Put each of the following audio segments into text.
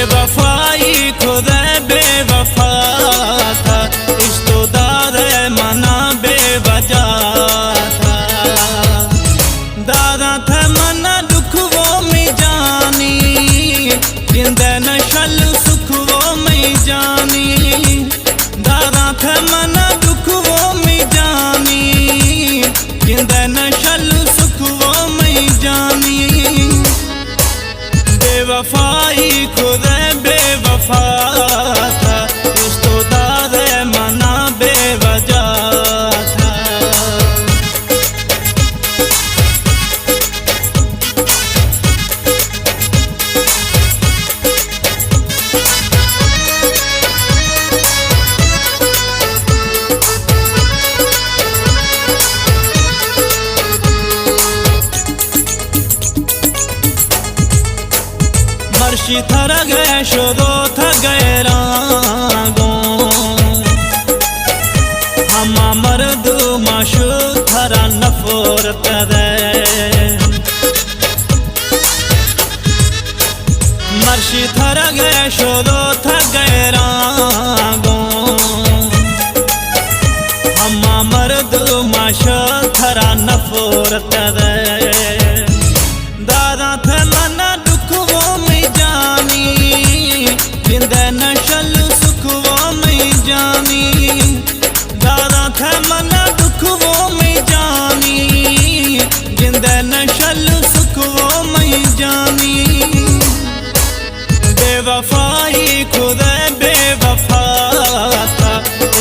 बेवफाई खुदा बेवफा था, इश्तोदार मना बेवजह था। दादा था मना दुख वो में जानी, जिंदे नशल सुख वो में जानी। दादा था मना दुख वो में जानी, जिंदे नशल सुख वो में जानी। बेवफाई खुदा बेवफा था, इश्तोदार मना बेवजह था। मर्शी थर गए शोदो थ गए रागो, हम मर्द माशु थरा नफरत दे। मर्शी थर गए शोदो थ गए रागो, हम मर्द माशु थरा नफरत दे। दादा थे मना दुख वो में जानी, जिंदे नशल सुख वो में जानी। दादा थे मना दुख वो में जानी, जिंदे नशल सुख वो में जानी। बेवफाई खुदा बेवफा था,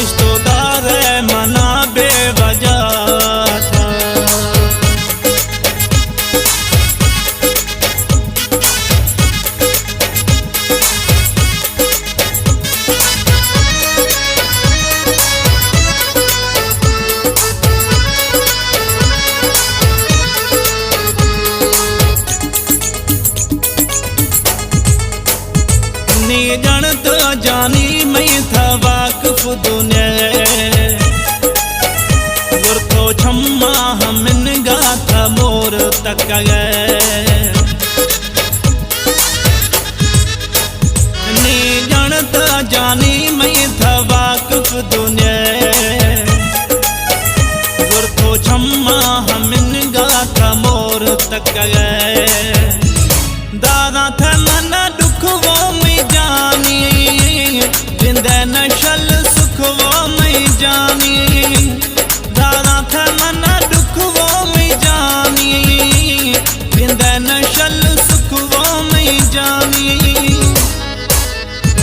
इश्तोदार मना बेवजह था। जणत जानी मैं था वाकिफ दुनिया, गुरतो छम्मा हम गा था मोर तक गए। नी जणत जानी मैं था वाकिफ दुनिया, गुरतो छम्मा हम गा था मोर तक गए। दादा था मना दुख वो में जानी, जिंदे नशल सुख वो में जानी। दादा था मना दुख वो में जानी, जिंदे नशल सुख वो में जानी।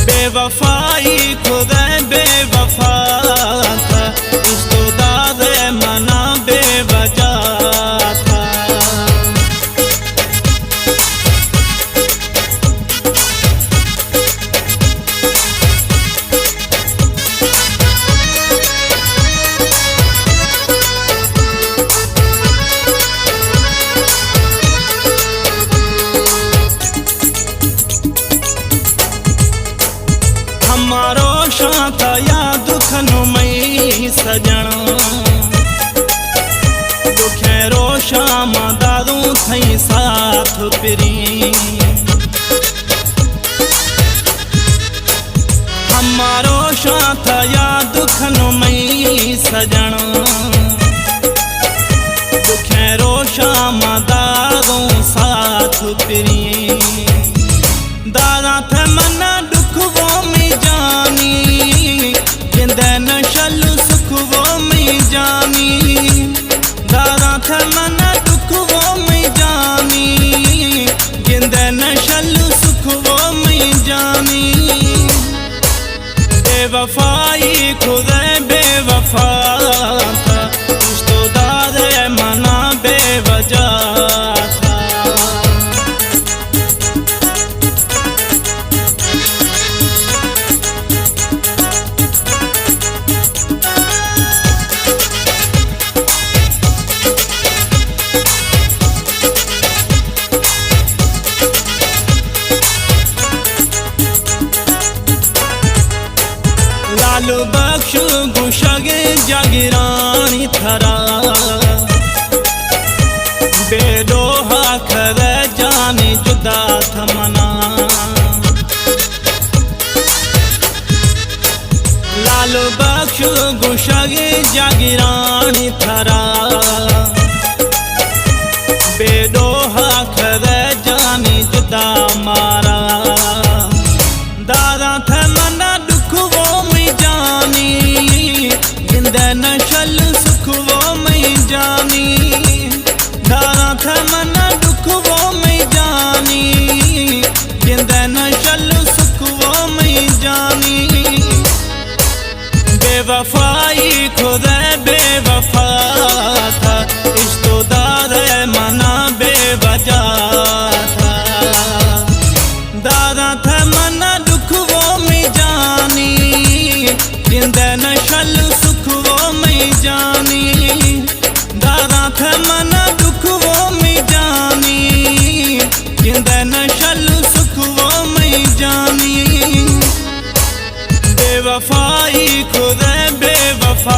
बेवफाई खुदा बेवफा था, इश्तोदार मना बेवजह था। हमारो शाथा या दुखनु मई सजण, दुखे रोशा मां दादू थई साथ पिरी। हमारो शाथा या दुखनु मई सजण, दुखे रोशा मां दादू साथ पिरी। दादा थे मना दुख वो में जानी, जिंदे नशल सुख वो में जानी। दादा थे मना दुख वो में जानी, जिंदे नशल सुख वो में जानी। बेवफाई खुदा बेवफा था, इश्तोदार मना बेवजह था। लालू बख्शु गुशगे जागिरानी थरा, बेदोहा खर जानी जुदा थमना। कुशगे जागिरानी थरा बेडोहा खरे जानी जुदा मारा दादा थे मना दुख वो मैं जानी जिंदे न शल सुख वो मैं जानी दादा थे मना दुख वो मैं जानी जिंदे न शल सुख वो मैं जानी बेवफाई खुदा बेवफा था इश्तदार मना बेवजह था दादा था मना दुख वो मैं जानी जिंदे न शल सुख वो मैं जानी दादा था मना दुख वो मैं जानी जिंदे न शल सुख वो मैं जानी बेवफाई खुदा बेवफा